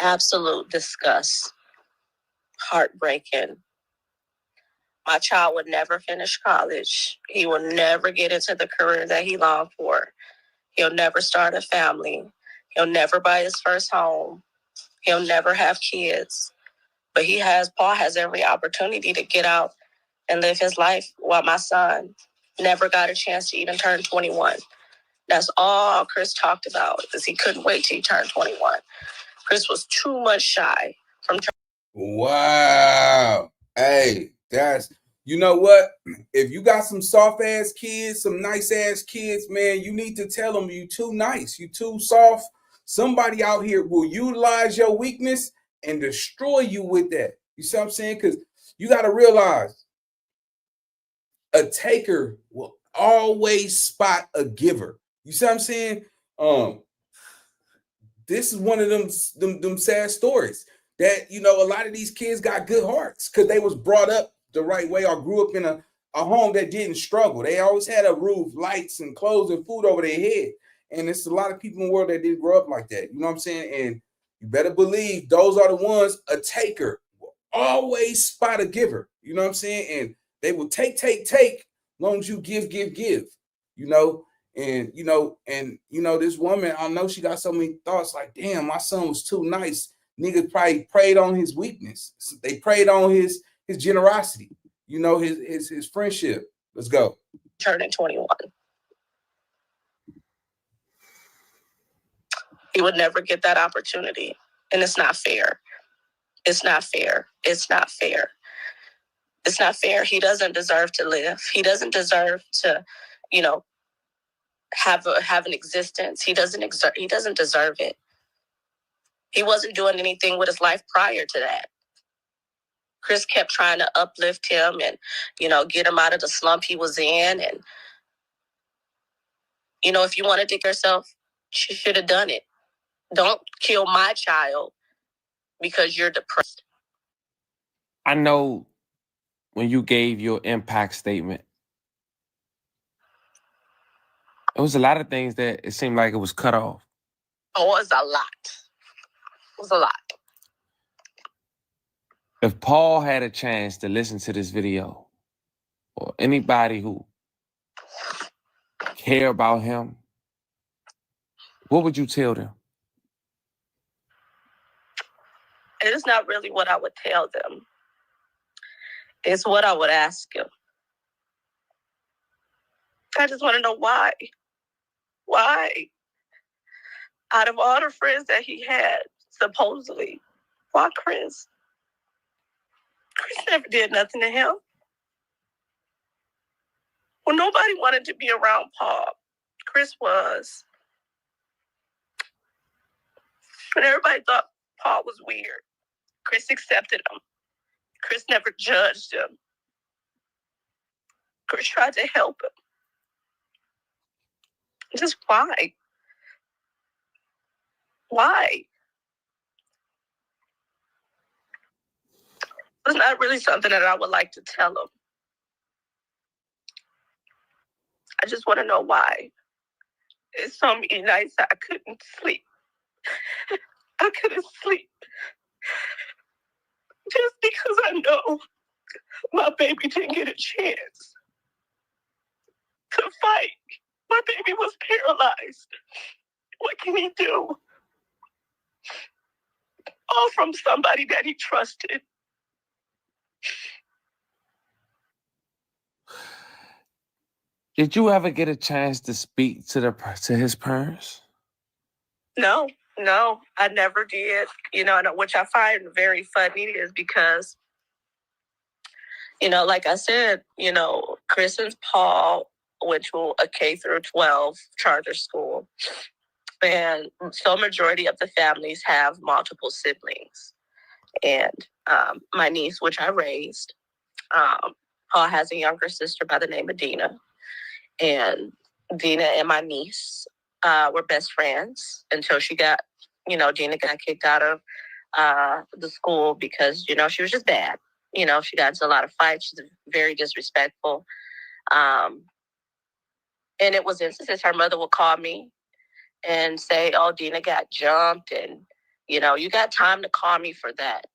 Absolute disgust. Heartbreaking. My child would never finish college. He will never get into the career that he longed for. He'll never start a family. He'll never buy his first home. He'll never have kids. But Paul has every opportunity to get out and live his life, while my son never got a chance to even turn 21. That's all Chris talked about, is he couldn't wait till he turned 21. Chris was too much shy from Wow. Hey, you know what? If you got some soft ass kids, some nice ass kids, man, you need to tell them you too nice, you too soft. Somebody out here will utilize your weakness and destroy you with that. You see what I'm saying? Because you got to realize a taker will always spot a giver. You see what I'm saying? This is one of them sad stories that, you know, a lot of these kids got good hearts because they was brought up the right way or grew up in a home that didn't struggle. They always had a roof, lights, and clothes and food over their head. And it's a lot of people in the world that didn't grow up like that. You know what I'm saying? And you better believe those are the ones. A taker will always spot a giver. You know what I'm saying? And they will take, long as you give. You know? And this woman, I know she got so many thoughts like, damn, my son was too nice. Niggas probably preyed on his weakness. They preyed on his generosity, you know, his friendship. Let's go. Turning 21. He would never get that opportunity. And it's not fair. It's not fair. It's not fair. It's not fair. He doesn't deserve to live. He doesn't deserve to, you know, have an existence. He doesn't deserve it. He wasn't doing anything with his life prior to that. Chris kept trying to uplift him and, you know, get him out of the slump he was in. And, you know, if you want to dig yourself, you should have done it. Don't kill my child because you're depressed. I know when you gave your impact statement, it was a lot of things that it seemed like it was cut off. Oh, it was a lot. It was a lot. If Paul had a chance to listen to this video, or anybody who care about him, what would you tell them? It is not really what I would tell them. It's what I would ask him. I just want to know why. Why? Out of all the friends that he had, supposedly, why Chris? Chris never did nothing to him. Well, nobody wanted to be around Paul. Chris was. And everybody thought Paul was weird. Chris accepted him. Chris never judged him. Chris tried to help him. Just why? Why? It's not really something that I would like to tell him. I just want to know why. It's so many nights I couldn't sleep. I couldn't sleep. Just because I know my baby didn't get a chance to fight. My baby was paralyzed. What can he do? All from somebody that he trusted. Did you ever get a chance to speak to his parents? No, I never did. You know, which I find very funny is because, you know, like I said, you know, Chris and Paul went to a K through 12 charter school. And so majority of the families have multiple siblings. And my niece, which I raised, Paul has a younger sister by the name of Dina. And Dina and my niece were best friends until she got, you know, Dina got kicked out of the school because, you know, she was just bad. You know, she got into a lot of fights. She's very disrespectful. And it was instances her mother would call me and say, oh, Dina got jumped. And, you know, you got time to call me for that.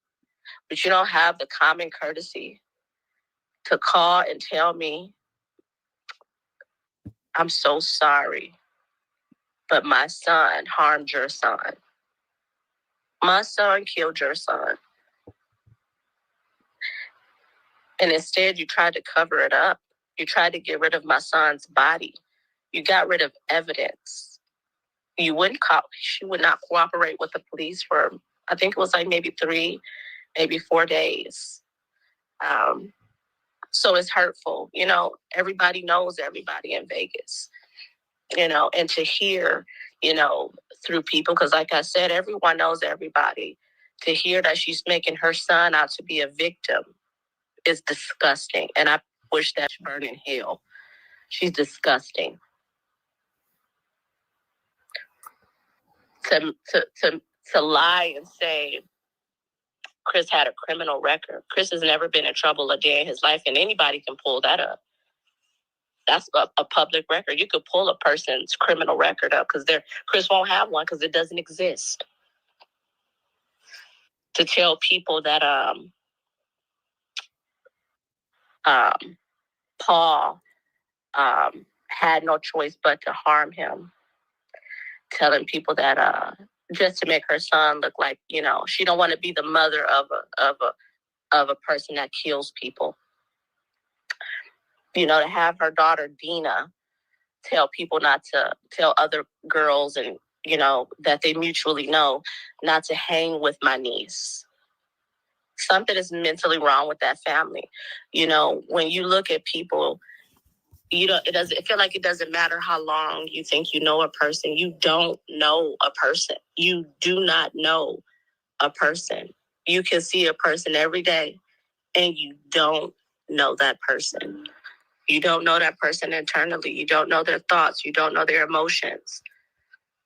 But you don't have the common courtesy to call and tell me, I'm so sorry, but my son harmed your son. My son killed your son. And instead, you tried to cover it up. You tried to get rid of my son's body. You got rid of evidence. She would not cooperate with the police for, I think it was like maybe 3, maybe 4 days. So it's hurtful. You know, everybody knows everybody in Vegas, you know, and to hear, you know, through people, because like I said, everyone knows everybody, to hear that she's making her son out to be a victim is disgusting. And I wish that she burned in hell. She's disgusting. To lie and say Chris had a criminal record. Chris has never been in trouble a day in his life, and anybody can pull that up. That's a public record. You could pull a person's criminal record up because Chris won't have one because it doesn't exist. To tell people that Paul had no choice but to harm him. Telling people that just to make her son look like, you know, she don't want to be the mother of a person that kills people. You know, to have her daughter Dina tell people not to tell other girls and, you know, that they mutually know not to hang with my niece. Something is mentally wrong with that family. You know, when you look at people, it feel like it doesn't matter how long you think you know a person. You don't know a person. You do not know a person. You can see a person every day and you don't know that person. You don't know that person internally. You don't know their thoughts. You don't know their emotions.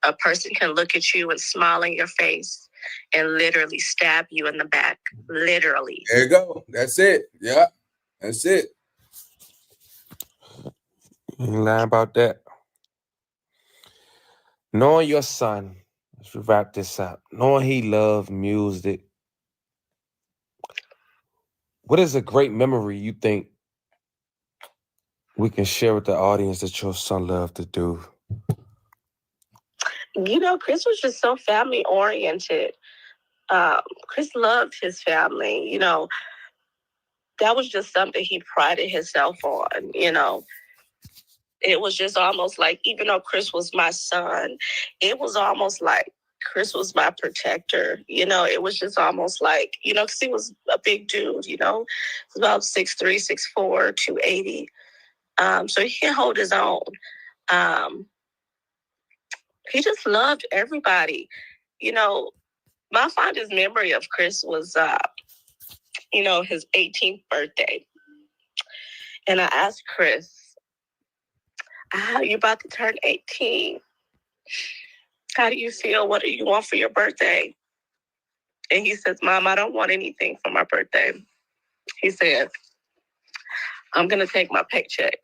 A person can look at you and smile in your face and literally stab you in the back. Literally. There you go. That's it. Yeah, that's it. You ain't lying about that. Knowing your son, let's wrap this up. Knowing he loved music, what is a great memory you think we can share with the audience that your son loved to do? You know, Chris was just so family oriented. Chris loved his family. You know, that was just something he prided himself on. You know, it was just almost like, even though Chris was my son, it was almost like Chris was my protector. You know, it was just almost like, you know, because he was a big dude, you know, he was about 6'3", 6'4", 280. So he can hold his own. He just loved everybody. You know, my fondest memory of Chris was, you know, his 18th birthday. And I asked Chris, you're about to turn 18. How do you feel? What do you want for your birthday? And he says, Mom, I don't want anything for my birthday. He said, I'm going to take my paycheck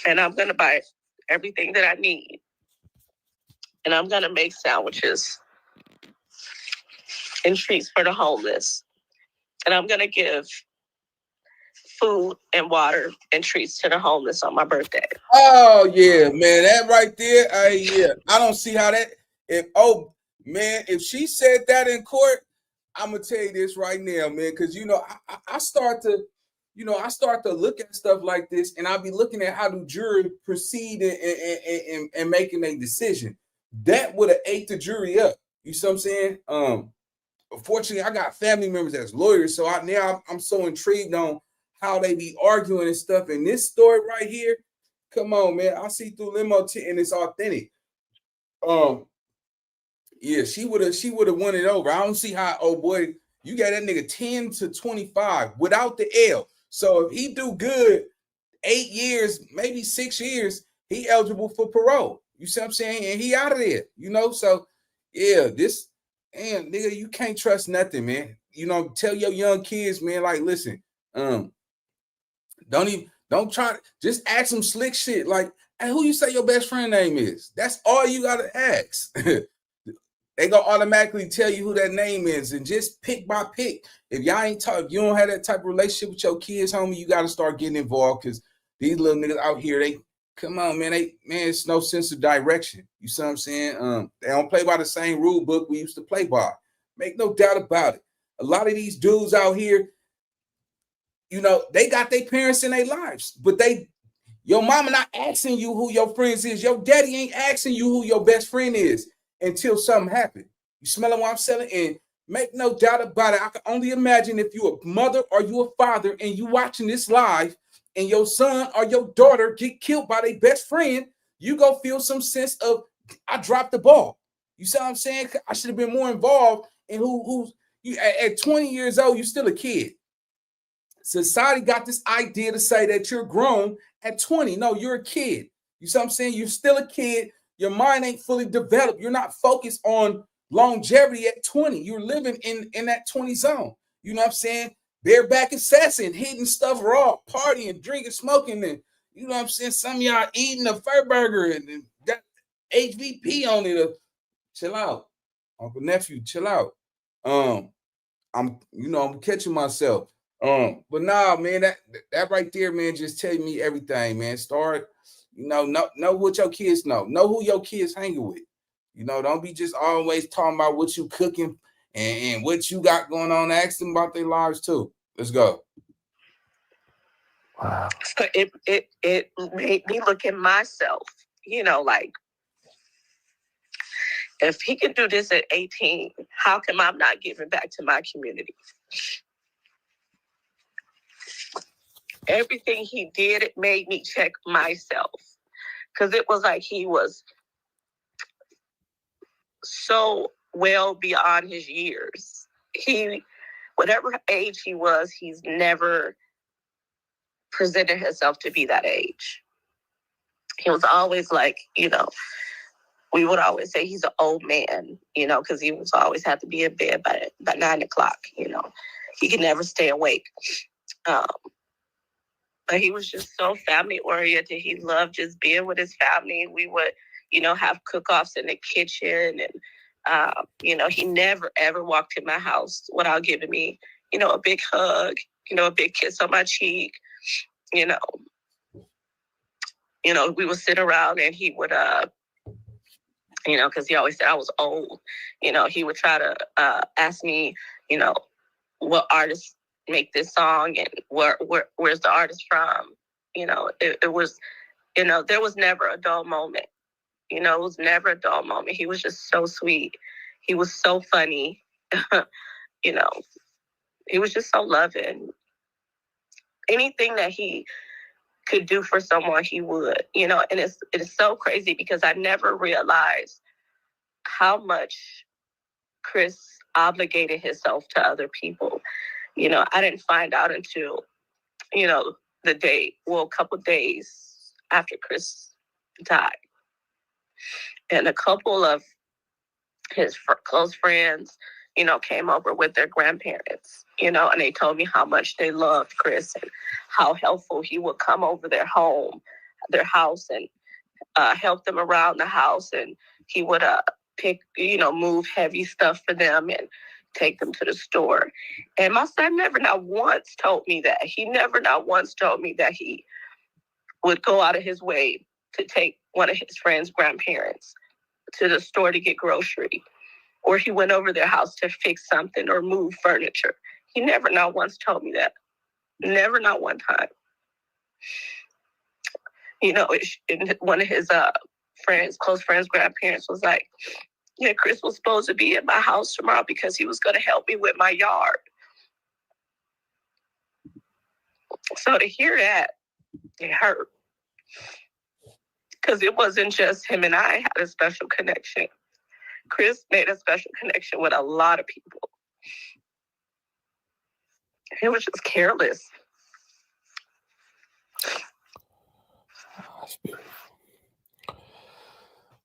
and I'm going to buy everything that I need. And I'm going to make sandwiches and treats for the homeless. And I'm going to give food and water and treats to the homeless on my birthday. Oh yeah, man, that right there. I don't see how that. If she said that in court, I'm gonna tell you this right now, man, because you know I start to look at stuff like this, and I'll be looking at how the jury proceed and making a decision. That would have ate the jury up. You see what I'm saying? Unfortunately, I got family members as lawyers, so I'm so intrigued on how they be arguing and stuff. And this story right here, come on, man, I see through limo and it's authentic. Yeah, she would have won it over. I don't see how. Oh boy, you got that nigga 10 to 25 without the L. So if he do good, 8 years, maybe 6 years, he eligible for parole. You see what I'm saying? And he out of there. You know, so yeah, this damn, nigga, you can't trust nothing, man. You know, tell your young kids, man, like, listen, don't try, just ask them slick shit. Like, hey, who you say your best friend name is? That's all you gotta ask. They gonna automatically tell you who that name is, and just pick by pick. If y'all ain't talk, if you don't have that type of relationship with your kids, homie, you gotta start getting involved, because these little niggas out here, they come on, man, it's no sense of direction. You see what I'm saying? They don't play by the same rule book we used to play by. Make no doubt about it. A lot of these dudes out here, you know, they got their parents in their lives, but your mama not asking you who your friends is. Your daddy ain't asking you who your best friend is until something happened. You smelling what I'm selling? And make no doubt about it, I can only imagine if you a mother or you a father and you watching this live and your son or your daughter get killed by their best friend, you go feel some sense of, I dropped the ball. You see what I'm saying? I should have been more involved in who's you at 20 years old, you still a kid. Society got this idea to say that you're grown at 20. No, you're a kid. You see what I'm saying? You're still a kid. Your mind ain't fully developed. You're not focused on longevity at 20. You're living in that 20 zone. You know what I'm saying? Bareback assassin, hitting stuff raw, partying, drinking, smoking, and you know what I'm saying? Some of y'all eating a fur burger and got HVP on it. Chill out. Uncle nephew, chill out. I'm catching myself. But nah, man, that right there, man, just tell me everything, man. Start, know what your kids know. Know who your kids hanging with. You know, don't be just always talking about what you cooking and what you got going on. Ask them about their lives too. Let's go. Wow. So it made me look at myself, you know, like, if he can do this at 18, how come I'm not giving back to my community? Everything he did, it made me check myself. Because it was like he was so well beyond his years. Whatever age he was, he's never presented himself to be that age. He was always like, you know, we would always say he's an old man, you know, because he was always have to be in bed by 9 o'clock, you know. He could never stay awake. But he was just so family oriented. He loved just being with his family. We would, you know, have cook-offs in the kitchen. And, you know, he never, ever walked in my house without giving me, you know, a big hug, you know, a big kiss on my cheek. You know, we would sit around and he would, you know, because he always said I was old. You know, he would try to ask me, you know, what artists make this song and where's the artist from. You know, it was, you know, there was never a dull moment. You know, it was never a dull moment. He was just so sweet. He was so funny. You know, he was just so loving. Anything that he could do for someone, he would, you know, and it's so crazy because I never realized how much Chris obligated himself to other people. You know, I didn't find out until, you know, a couple days after Chris died. And a couple of his close friends, you know, came over with their grandparents, you know, and they told me how much they loved Chris and how helpful he would come over their house and help them around the house. And he would move heavy stuff for them and take them to the store. And my son never not once told me that. He never not once told me that he would go out of his way to take one of his friends' grandparents to the store to get grocery, or he went over their house to fix something or move furniture. He never not once told me that. Never not one time. You know, one of his close friends' grandparents was like, yeah, Chris was supposed to be at my house tomorrow because he was going to help me with my yard. So to hear that, it hurt. Because it wasn't just him and I had a special connection. Chris made a special connection with a lot of people. He was just careless.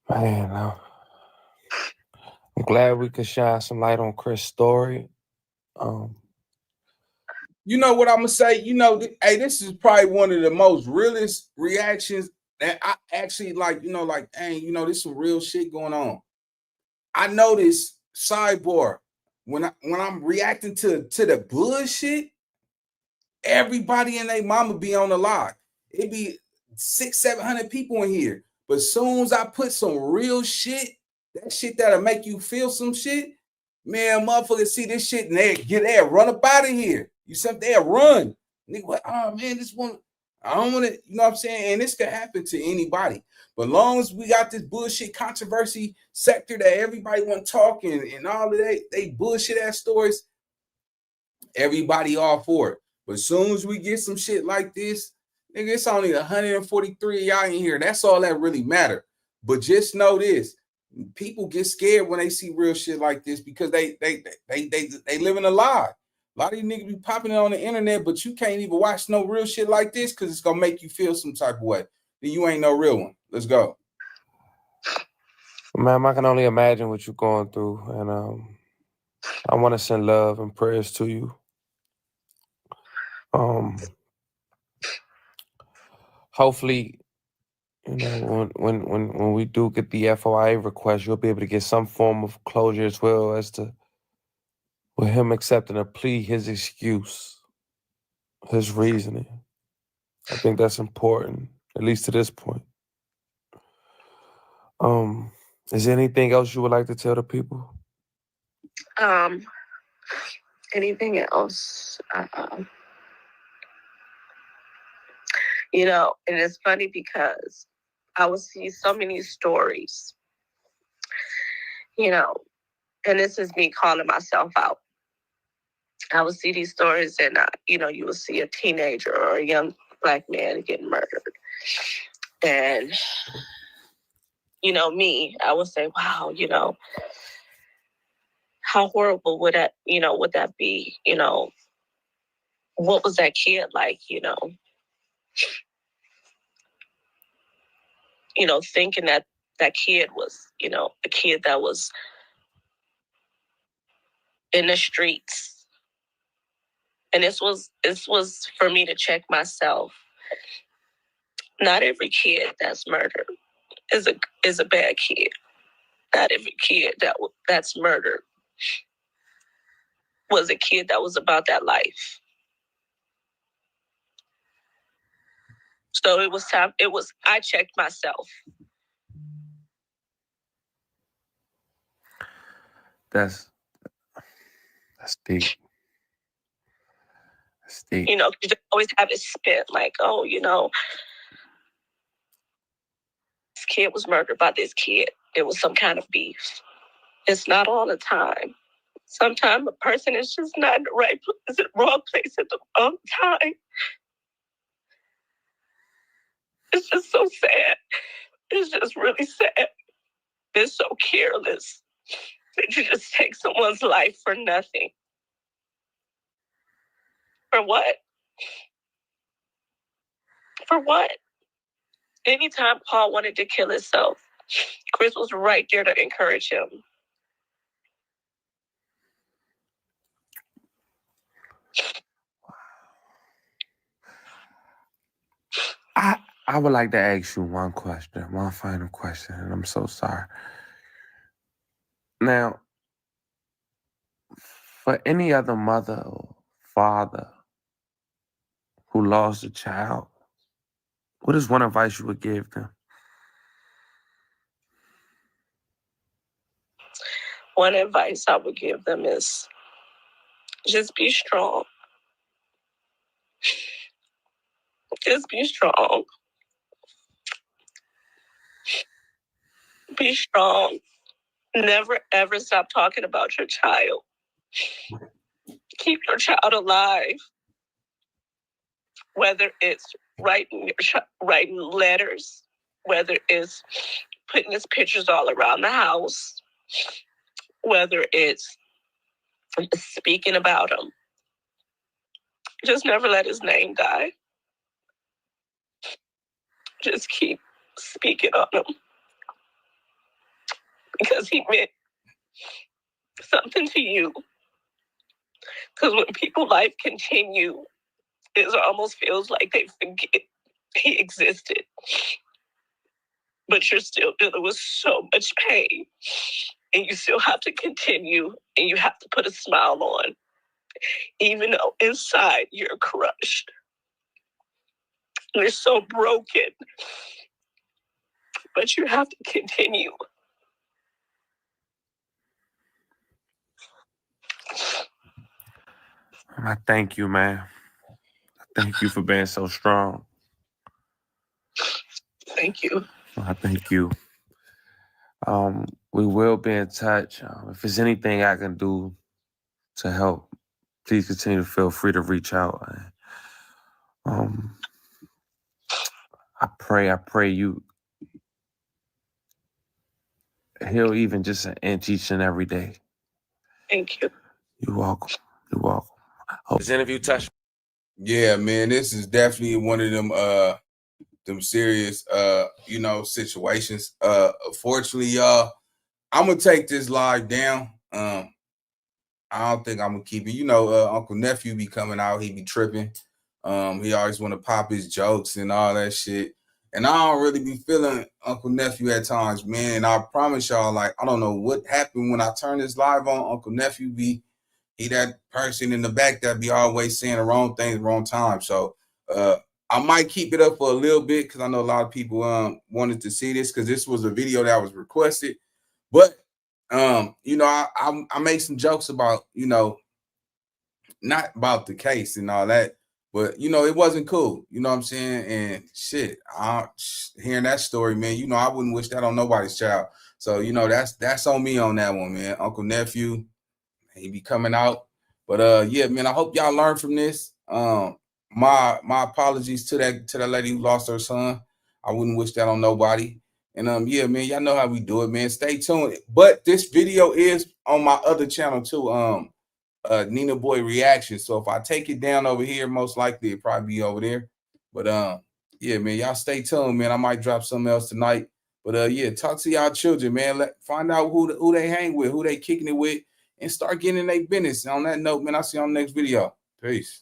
Man, I'm glad we could shine some light on Chris' story. You know what I'm gonna say? You know, hey, this is probably one of the most realest reactions that I actually like. You know, like, dang, you know, there's some real shit going on. I noticed sidebar when I'm reacting to the bullshit, everybody and their mama be on the live. It be 600-700 people in here. But as soon as I put some real shit, that shit that'll make you feel some shit, man, motherfuckers see this shit and they get there, run up out of here. You something there, run. Nigga, what? Oh man, this one, I don't want to, you know what I'm saying? And this could happen to anybody. But long as we got this bullshit controversy sector that everybody want to talk and all of that, they bullshit ass stories, everybody all for it. But as soon as we get some shit like this, nigga, it's only 143 of y'all in here. That's all that really matter. But just know this: people get scared when they see real shit like this because they living a lie. A lot of these niggas be popping it on the internet, but you can't even watch no real shit like this because it's gonna make you feel some type of way. Then you ain't no real one. Let's go. Ma'am, I can only imagine what you're going through, and I want to send love and prayers to you. Hopefully, you know, when we do get the FOIA request, you'll be able to get some form of closure as well as to with him accepting a plea, his excuse, his reasoning. I think that's important, at least to this point. Is there anything else you would like to tell the people? Anything else? You know, and it's funny because I would see so many stories, you know, and this is me calling myself out. I would see these stories and, you know, you would see a teenager or a young Black man getting murdered. And, you know, me, I would say, wow, you know, how horrible would that be? You know, what was that kid like, you know, thinking that that kid was, you know, a kid that was in the streets. And this was for me to check myself. Not every kid that's murdered is a bad kid. Not every kid that's murdered was a kid that was about that life. So it was time. I checked myself. That's deep. That's deep. You know, you always have it spent like, oh, you know, this kid was murdered by this kid. It was some kind of beef. It's not all the time. Sometimes a person is just not in the right place, in the wrong place at the wrong time. It's just so sad. It's just really sad. It's so careless that you just take someone's life for nothing. For what? For what? Anytime Paul wanted to kill himself, Chris was right there to encourage him. I would like to ask you one question, one final question, and I'm so sorry. Now, for any other mother or father who lost a child, what is one advice you would give them? One advice I would give them is just be strong. Just be strong. Be strong. Never, ever stop talking about your child. Keep your child alive. Whether it's writing letters, whether it's putting his pictures all around the house, whether it's speaking about him. Just never let his name die. Just keep speaking on him. Because he something to you. Because when people's life continue, it almost feels like they forget he existed. But you're still dealing with so much pain. And you still have to continue, and you have to put a smile on, even though inside you're crushed. You're so broken. But you have to continue. I thank you, man. Thank you for being so strong. Thank you. I thank you. We will be in touch. If there's anything I can do to help, please continue to feel free to reach out. I pray you heal even just an inch each and every day. Thank you. You're welcome. You're welcome. Hope this interview touched. Yeah, man, this is definitely one of them serious situations. Fortunately, y'all, I'm gonna take this live down. I don't think I'm gonna keep it. Uncle Nephew be coming out, he be tripping. He always want to pop his jokes and all that shit. And I don't really be feeling Uncle Nephew at times, man. And I promise y'all, like, I don't know what happened when I turn this live on. Uncle Nephew he that person in the back that be always saying the wrong thing at the wrong time. So I might keep it up for a little bit because I know a lot of people wanted to see this because this was a video that was requested. But I make some jokes about, not about the case and all that, but it wasn't cool. You know what I'm saying? And shit, hearing that story, man, I wouldn't wish that on nobody's child. So, that's on me on that one, man. Uncle Nephew, he be coming out. But yeah, man, I hope y'all learn from this. My apologies to that lady who lost her son. I wouldn't wish that on nobody. And yeah, man, y'all know how we do it, man. Stay tuned. But this video is on my other channel too, NINABOY Reaction. So if I take it down over here, most likely it probably be over there. But yeah, man, y'all stay tuned, man. I might drop something else tonight. But yeah, talk to y'all children, man. Find out who they hang with, who they kicking it with, and start getting in their business. And on that note, man, I'll see you on the next video. Peace.